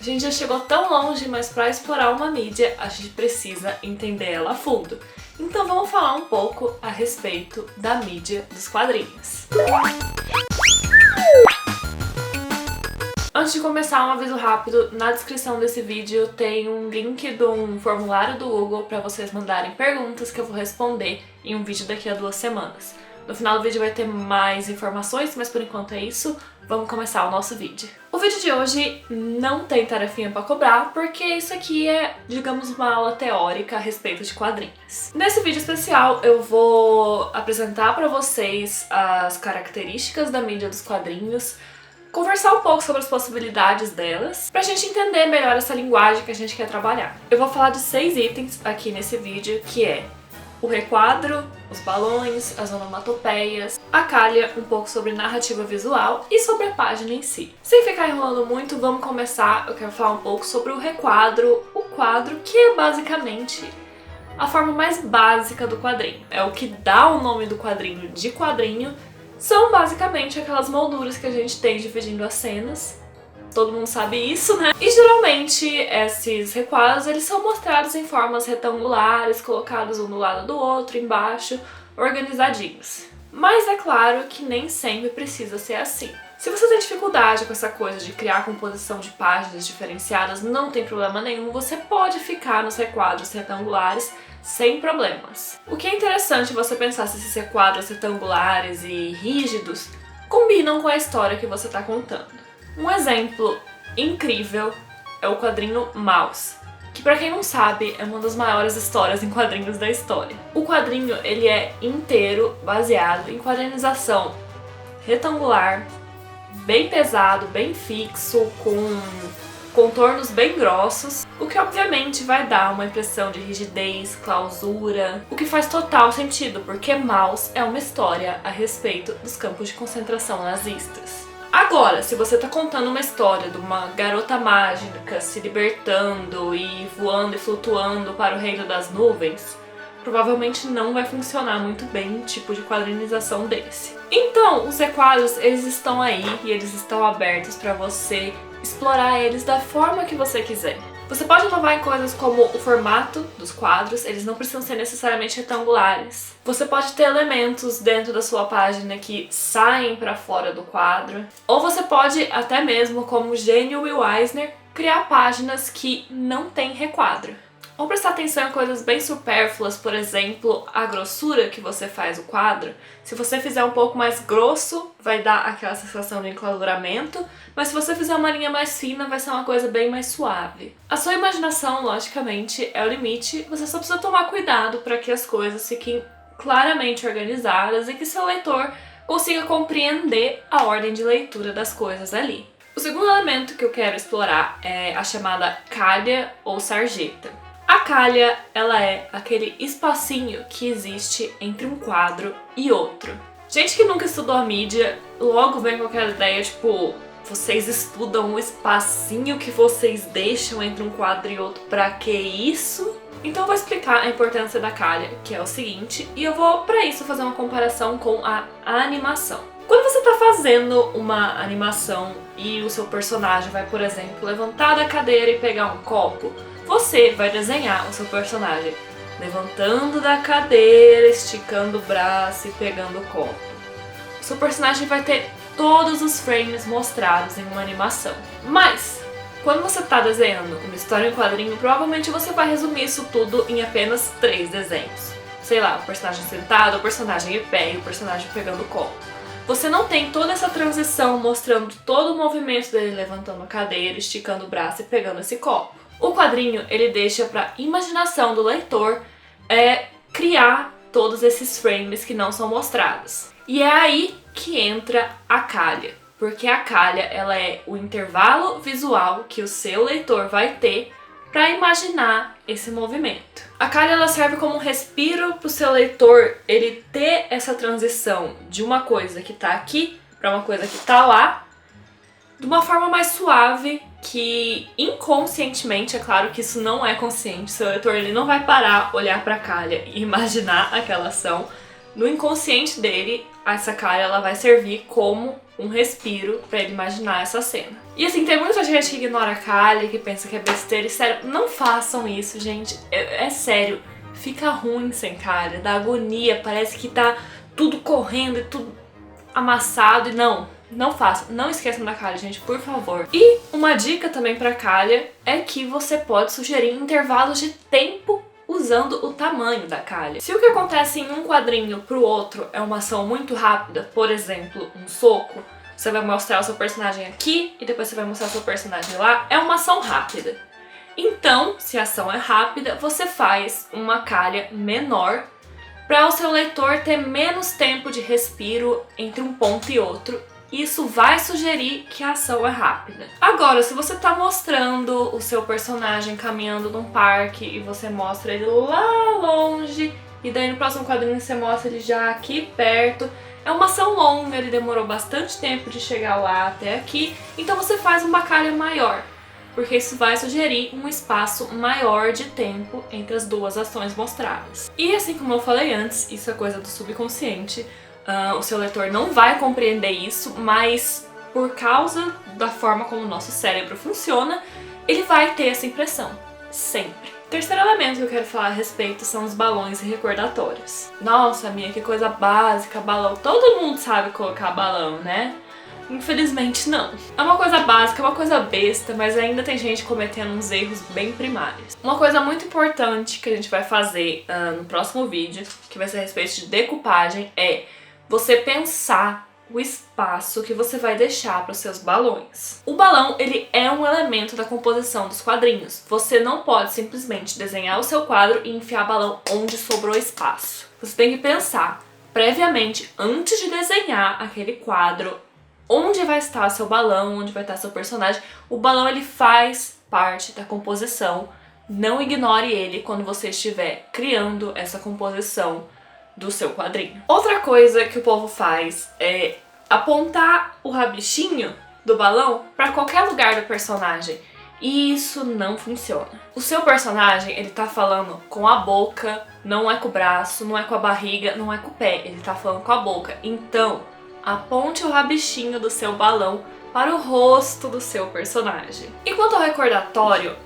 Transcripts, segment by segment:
A gente já chegou tão longe, mas para explorar uma mídia, a gente precisa entender ela a fundo. Então vamos falar um pouco a respeito da mídia dos quadrinhos. Antes de começar, um aviso rápido, na descrição desse vídeo tem um link de um formulário do Google para vocês mandarem perguntas que eu vou responder em um vídeo daqui a 2 semanas. No final do vídeo vai ter mais informações, mas por enquanto é isso. Vamos começar o nosso vídeo. O vídeo de hoje não tem tarefinha pra cobrar, porque isso aqui é, digamos, uma aula teórica a respeito de quadrinhos. Nesse vídeo especial eu vou apresentar pra vocês as características da mídia dos quadrinhos, conversar um pouco sobre as possibilidades delas, pra gente entender melhor essa linguagem que a gente quer trabalhar. Eu vou falar de 6 itens aqui nesse vídeo, que é o requadro, os balões, as onomatopeias, a calha, um pouco sobre narrativa visual e sobre a página em si. Sem ficar enrolando muito, vamos começar. Eu quero falar um pouco sobre o requadro, o quadro, que é basicamente a forma mais básica do quadrinho. É o que dá o nome do quadrinho de quadrinho, são basicamente aquelas molduras que a gente tem dividindo as cenas. Todo mundo sabe isso, né? E geralmente esses requadros eles são mostrados em formas retangulares, colocados um do lado do outro, embaixo, organizadinhos. Mas é claro que nem sempre precisa ser assim. Se você tem dificuldade com essa coisa de criar composição de páginas diferenciadas, não tem problema nenhum, você pode ficar nos requadros retangulares sem problemas. O que é interessante você pensar se esses requadros retangulares e rígidos combinam com a história que você está contando. Um exemplo incrível é o quadrinho Maus, que pra quem não sabe é uma das maiores histórias em quadrinhos da história. O quadrinho ele é inteiro baseado em quadrinização retangular, bem pesado, bem fixo, com contornos bem grossos, o que obviamente vai dar uma impressão de rigidez, clausura, o que faz total sentido, porque Maus é uma história a respeito dos campos de concentração nazistas. Agora, se você tá contando uma história de uma garota mágica se libertando e voando e flutuando para o reino das nuvens, provavelmente não vai funcionar muito bem um tipo de quadrinização desse. Então, os requadros, eles estão aí e eles estão abertos para você explorar eles da forma que você quiser. Você pode inovar em coisas como o formato dos quadros, eles não precisam ser necessariamente retangulares. Você pode ter elementos dentro da sua página que saem para fora do quadro. Ou você pode, até mesmo como gênio Will Eisner, criar páginas que não têm requadro. Ou prestar atenção em coisas bem supérfluas, por exemplo, a grossura que você faz o quadro. Se você fizer um pouco mais grosso, vai dar aquela sensação de enclausuramento, mas se você fizer uma linha mais fina, vai ser uma coisa bem mais suave. A sua imaginação, logicamente, é o limite, você só precisa tomar cuidado para que as coisas fiquem claramente organizadas e que seu leitor consiga compreender a ordem de leitura das coisas ali. O segundo elemento que eu quero explorar é a chamada calha ou sarjeta. A calha, ela é aquele espacinho que existe entre um quadro e outro. Gente que nunca estudou a mídia, logo vem com aquela ideia, tipo, vocês estudam o espacinho que vocês deixam entre um quadro e outro, pra que isso? Então eu vou explicar a importância da calha, que é o seguinte, e eu vou, pra isso, fazer uma comparação com a animação. Quando você tá fazendo uma animação e o seu personagem vai, por exemplo, levantar da cadeira e pegar um copo, você vai desenhar o seu personagem levantando da cadeira, esticando o braço e pegando o copo. O seu personagem vai ter todos os frames mostrados em uma animação. Mas, quando você está desenhando uma história em quadrinho, provavelmente você vai resumir isso tudo em apenas 3 desenhos. Sei lá, o personagem sentado, o personagem em pé e o personagem pegando o copo. Você não tem toda essa transição mostrando todo o movimento dele levantando a cadeira, esticando o braço e pegando esse copo. O quadrinho, ele deixa para imaginação do leitor criar todos esses frames que não são mostrados. E é aí que entra a calha, porque a calha ela é o intervalo visual que o seu leitor vai ter para imaginar esse movimento. A calha ela serve como um respiro para o seu leitor ele ter essa transição de uma coisa que está aqui para uma coisa que está lá, de uma forma mais suave, que inconscientemente, é claro que isso não é consciente, seu leitor ele não vai parar, olhar para a calha e imaginar aquela ação. No inconsciente dele, essa calha ela vai servir como um respiro pra ele imaginar essa cena. E assim, tem muita gente que ignora a Calha, que pensa que é besteira, e sério, não façam isso, gente. É sério, fica ruim sem Calha, dá agonia, parece que tá tudo correndo e tudo amassado, e não façam, não esqueçam da Calha, gente, por favor. E uma dica também pra Calha é que você pode sugerir intervalos de tempo usando o tamanho da Calha. Se o que acontece em um quadrinho pro outro é uma ação muito rápida, por exemplo, um soco, você vai mostrar o seu personagem aqui e depois você vai mostrar o seu personagem lá, é uma ação rápida. Então, se a ação é rápida, você faz uma Calha menor para o seu leitor ter menos tempo de respiro entre um ponto e outro. Isso vai sugerir que a ação é rápida. Agora, se você tá mostrando o seu personagem caminhando num parque e você mostra ele lá longe, e daí no próximo quadrinho você mostra ele já aqui perto, é uma ação longa, ele demorou bastante tempo de chegar lá até aqui, então você faz uma Calha maior, porque isso vai sugerir um espaço maior de tempo entre as duas ações mostradas. E assim como eu falei antes, isso é coisa do subconsciente. O seu leitor não vai compreender isso, mas por causa da forma como o nosso cérebro funciona, ele vai ter essa impressão, sempre. O terceiro elemento que eu quero falar a respeito são os balões e recordatórios. Nossa, minha, que coisa básica, balão. Todo mundo sabe colocar balão, né? Infelizmente não. É uma coisa básica, é uma coisa besta, mas ainda tem gente cometendo uns erros bem primários. Uma coisa muito importante que a gente vai fazer no próximo vídeo, que vai ser a respeito de decupagem, é você pensar o espaço que você vai deixar para os seus balões. O balão, ele é um elemento da composição dos quadrinhos. Você não pode simplesmente desenhar o seu quadro e enfiar balão onde sobrou espaço. Você tem que pensar previamente, antes de desenhar aquele quadro, onde vai estar seu balão, onde vai estar seu personagem. O balão, ele faz parte da composição. Não ignore ele quando você estiver criando essa composição do seu quadrinho. Outra coisa que o povo faz é apontar o rabichinho do balão para qualquer lugar do personagem. E isso não funciona. O seu personagem, ele tá falando com a boca, não é com o braço, não é com a barriga, não é com o pé. Ele tá falando com a boca. Então, aponte o rabichinho do seu balão para o rosto do seu personagem. E quanto ao recordatório,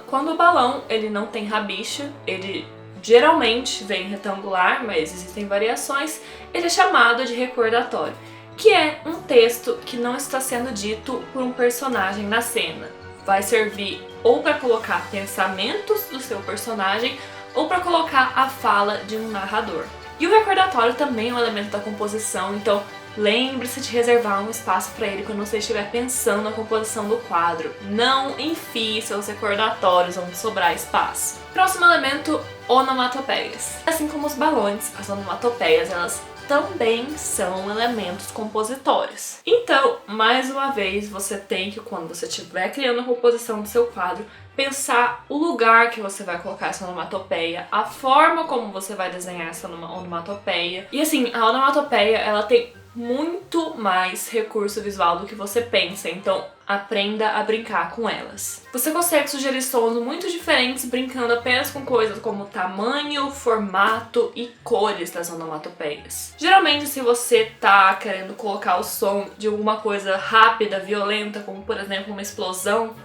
quando o balão ele não tem rabicho, ele geralmente vem retangular, mas existem variações, ele é chamado de recordatório, que é um texto que não está sendo dito por um personagem na cena. Vai servir ou para colocar pensamentos do seu personagem ou para colocar a fala de um narrador. E o recordatório também é um elemento da composição, então lembre-se de reservar um espaço para ele quando você estiver pensando na composição do quadro. Não enfie seus recordatórios onde sobrar espaço. Próximo elemento, onomatopeias. Assim como os balões, as onomatopeias, elas também são elementos compositórios. Então, mais uma vez, você tem que, quando você estiver criando a composição do seu quadro, pensar o lugar que você vai colocar essa onomatopeia, a forma como você vai desenhar essa onomatopeia. E assim, a onomatopeia, ela tem muito mais recurso visual do que você pensa, então aprenda a brincar com elas. Você consegue sugerir sons muito diferentes brincando apenas com coisas como tamanho, formato e cores das onomatopeias. Geralmente, se você tá querendo colocar o som de alguma coisa rápida, violenta, como por exemplo uma explosão,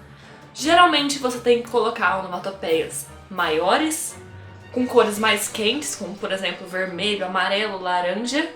geralmente você tem que colocar onomatopeias maiores, com cores mais quentes, como por exemplo vermelho, amarelo, laranja.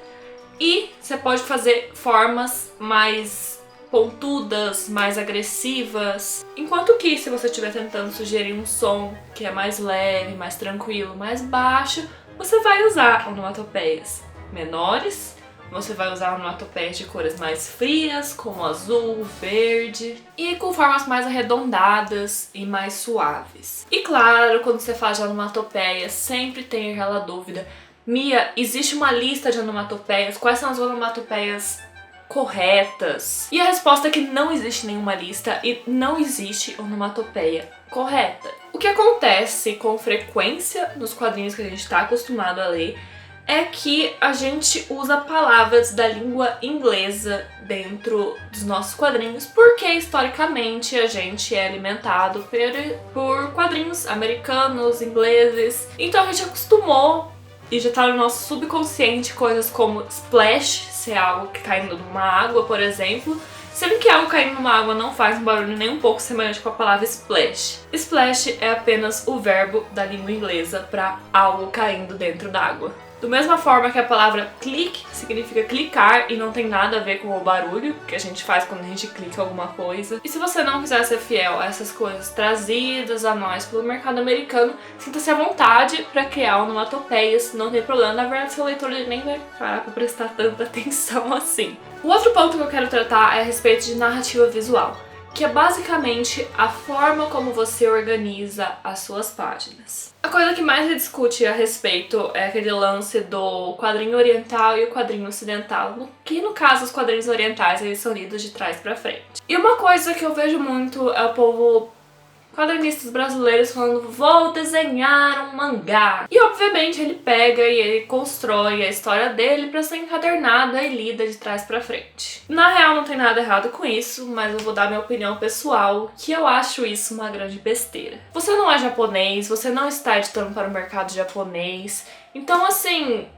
E você pode fazer formas mais pontudas, mais agressivas. Enquanto que se você estiver tentando sugerir um som que é mais leve, mais tranquilo, mais baixo, você vai usar onomatopeias menores. Você vai usar onomatopeias de cores mais frias, como azul, verde, e com formas mais arredondadas e mais suaves. E claro, quando você faz onomatopeia, sempre tem aquela dúvida: Mia, existe uma lista de onomatopeias? Quais são as onomatopeias corretas? E a resposta é que não existe nenhuma lista e não existe onomatopeia correta. O que acontece com frequência nos quadrinhos que a gente está acostumado a ler é que a gente usa palavras da língua inglesa dentro dos nossos quadrinhos, porque historicamente a gente é alimentado por quadrinhos americanos, ingleses. Então a gente acostumou e já tá no nosso subconsciente coisas como splash ser algo que caindo numa água, por exemplo, sendo que algo caindo numa água não faz um barulho nem um pouco semelhante com a palavra splash. Splash é apenas o verbo da língua inglesa para algo caindo dentro d'água. Da mesma forma que a palavra click significa clicar e não tem nada a ver com o barulho que a gente faz quando a gente clica alguma coisa. E se você não quiser ser fiel a essas coisas trazidas a nós pelo mercado americano, sinta-se à vontade para criar onomatopeias, não tem problema. Na verdade, seu leitor ele nem vai parar para prestar tanta atenção assim. O outro ponto que eu quero tratar é a respeito de narrativa visual, que é basicamente a forma como você organiza as suas páginas. A coisa que mais se discute a respeito é aquele lance do quadrinho oriental e o quadrinho ocidental, que no caso os quadrinhos orientais eles são lidos de trás pra frente. E uma coisa que eu vejo muito é o povo quadrinistas brasileiros falando, vou desenhar um mangá. E obviamente ele pega e ele constrói a história dele pra ser encadernada e lida de trás pra frente. Na real não tem nada errado com isso, mas eu vou dar minha opinião pessoal, que eu acho isso uma grande besteira. Você não é japonês, você não está editando para o mercado japonês, então assim,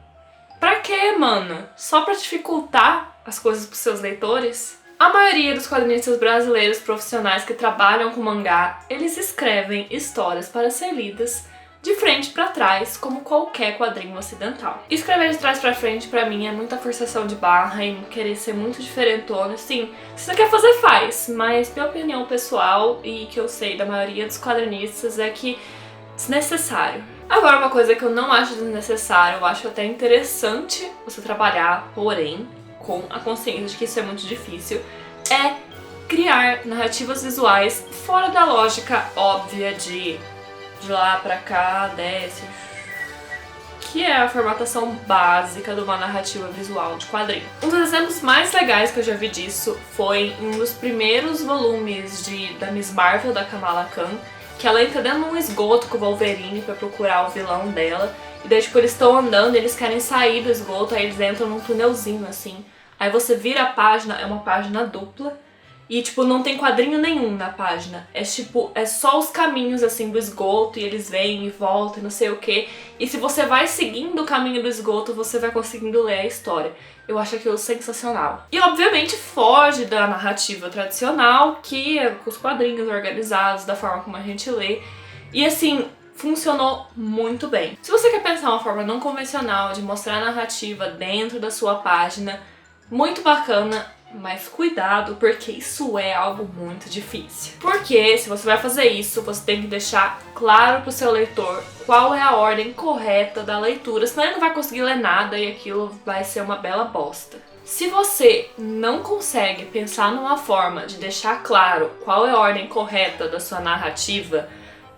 pra quê, mano? Só pra dificultar as coisas pros seus leitores? A maioria dos quadrinistas brasileiros profissionais que trabalham com mangá, eles escrevem histórias para ser lidas de frente para trás, como qualquer quadrinho ocidental. Escrever de trás para frente, pra mim, é muita forçação de barra e querer ser muito diferentona. Sim, se você quer fazer, faz, mas minha opinião pessoal e que eu sei da maioria dos quadrinistas é que é desnecessário. Agora, uma coisa que eu não acho desnecessário, eu acho até interessante você trabalhar, porém, com a consciência de que isso é muito difícil, é criar narrativas visuais fora da lógica óbvia de lá pra cá, desce, que é a formatação básica de uma narrativa visual de quadrinho. Um dos exemplos mais legais que eu já vi disso foi em um dos primeiros volumes da Miss Marvel, da Kamala Khan, que ela entra dentro de um esgoto com o Wolverine pra procurar o vilão dela. E daí, tipo, eles estão andando, eles querem sair do esgoto, aí eles entram num túnelzinho, assim. Aí você vira a página, é uma página dupla. E, tipo, não tem quadrinho nenhum na página. É, tipo, é só os caminhos, assim, do esgoto. E eles vêm e voltam e não sei o quê. E se você vai seguindo o caminho do esgoto, você vai conseguindo ler a história. Eu acho aquilo sensacional. E, obviamente, foge da narrativa tradicional, que é com os quadrinhos organizados, da forma como a gente lê. E, assim, funcionou muito bem. Se você quer pensar uma forma não convencional de mostrar a narrativa dentro da sua página, muito bacana, mas cuidado, porque isso é algo muito difícil. Porque se você vai fazer isso, você tem que deixar claro pro seu leitor qual é a ordem correta da leitura, senão ele não vai conseguir ler nada e aquilo vai ser uma bela bosta. Se você não consegue pensar numa forma de deixar claro qual é a ordem correta da sua narrativa,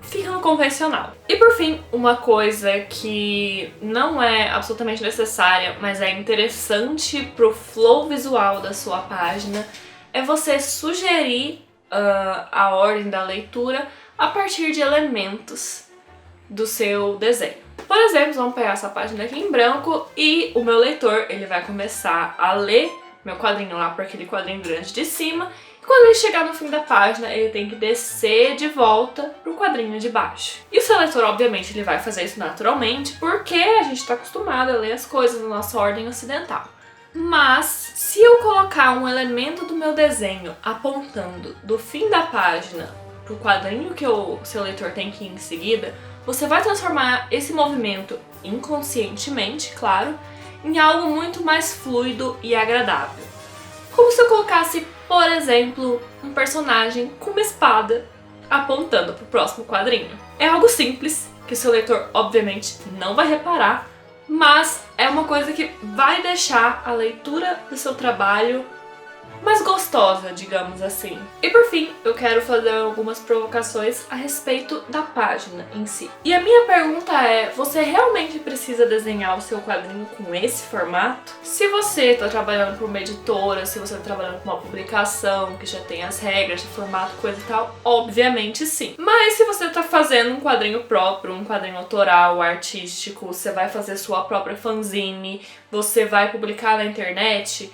fica no convencional. E por fim, uma coisa que não é absolutamente necessária, mas é interessante pro flow visual da sua página, é você sugerir a ordem da leitura a partir de elementos do seu desenho. Por exemplo, vamos pegar essa página aqui em branco e o meu leitor ele vai começar a ler meu quadrinho lá por aquele quadrinho grande de cima. Quando ele chegar no fim da página, ele tem que descer de volta pro quadrinho de baixo. E o seu leitor, obviamente, ele vai fazer isso naturalmente, porque a gente está acostumado a ler as coisas na nossa ordem ocidental. Mas, se eu colocar um elemento do meu desenho apontando do fim da página pro quadrinho que o seu leitor tem que ir em seguida, você vai transformar esse movimento, inconscientemente, claro, em algo muito mais fluido e agradável. Como se eu colocasse, por exemplo, um personagem com uma espada apontando pro próximo quadrinho. É algo simples, que o seu leitor obviamente não vai reparar, mas é uma coisa que vai deixar a leitura do seu trabalho mais gostosa, digamos assim. E por fim, eu quero fazer algumas provocações a respeito da página em si. E a minha pergunta é, você realmente precisa desenhar o seu quadrinho com esse formato? Se você está trabalhando para uma editora, se você está trabalhando com uma publicação que já tem as regras de formato, coisa e tal, obviamente sim. Mas se você está fazendo um quadrinho próprio, um quadrinho autoral, artístico, você vai fazer sua própria fanzine, você vai publicar na internet,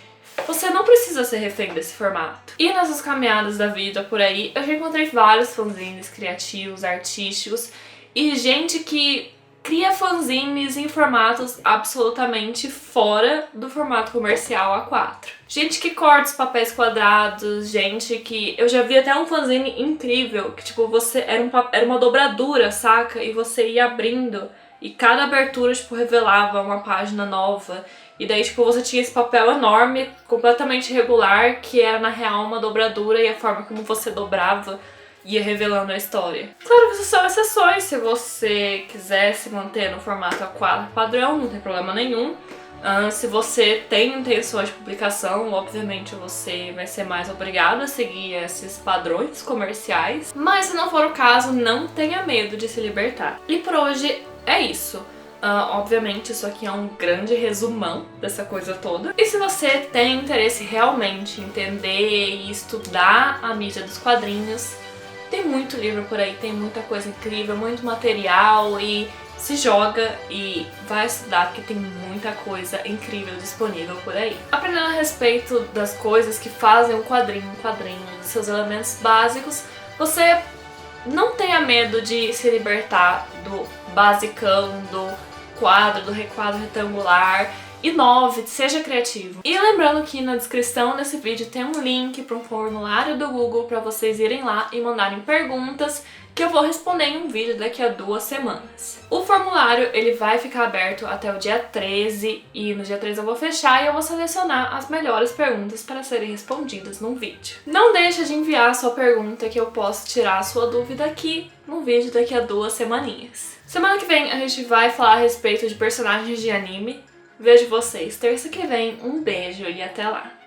você não precisa ser refém desse formato. E nessas caminhadas da vida por aí, eu já encontrei vários fanzines criativos, artísticos e gente que cria fanzines em formatos absolutamente fora do formato comercial A4. Gente que corta os papéis quadrados, gente que... Eu já vi até um fanzine incrível, que tipo, você era uma dobradura, saca? E você ia abrindo, e cada abertura, tipo, revelava uma página nova. E daí, tipo, você tinha esse papel enorme, completamente irregular, que era na real uma dobradura, e a forma como você dobrava ia revelando a história. Claro que isso são exceções, se você quiser se manter no formato A4 padrão, não tem problema nenhum. Se você tem intenções de publicação, obviamente você vai ser mais obrigado a seguir esses padrões comerciais. Mas se não for o caso, não tenha medo de se libertar. E por hoje é isso. Obviamente isso aqui é um grande resumão dessa coisa toda. E se você tem interesse realmente em entender e estudar a mídia dos quadrinhos, tem muito livro por aí, tem muita coisa incrível, muito material, e se joga e vai estudar porque tem muita coisa incrível disponível por aí. Aprendendo a respeito das coisas que fazem um quadrinho, dos seus elementos básicos, você não tenha medo de se libertar do basicão, do quadro, do requadro retangular. Inove, seja criativo. E lembrando que na descrição desse vídeo tem um link para um formulário do Google para vocês irem lá e mandarem perguntas que eu vou responder em um vídeo daqui a 2 semanas. O formulário ele vai ficar aberto até o dia 13 e no dia 13 eu vou fechar e eu vou selecionar as melhores perguntas para serem respondidas num vídeo. Não deixa de enviar a sua pergunta que eu posso tirar a sua dúvida aqui no vídeo daqui a 2 semaninhas. Semana que vem a gente vai falar a respeito de personagens de anime. Vejo vocês terça que vem, um beijo e até lá!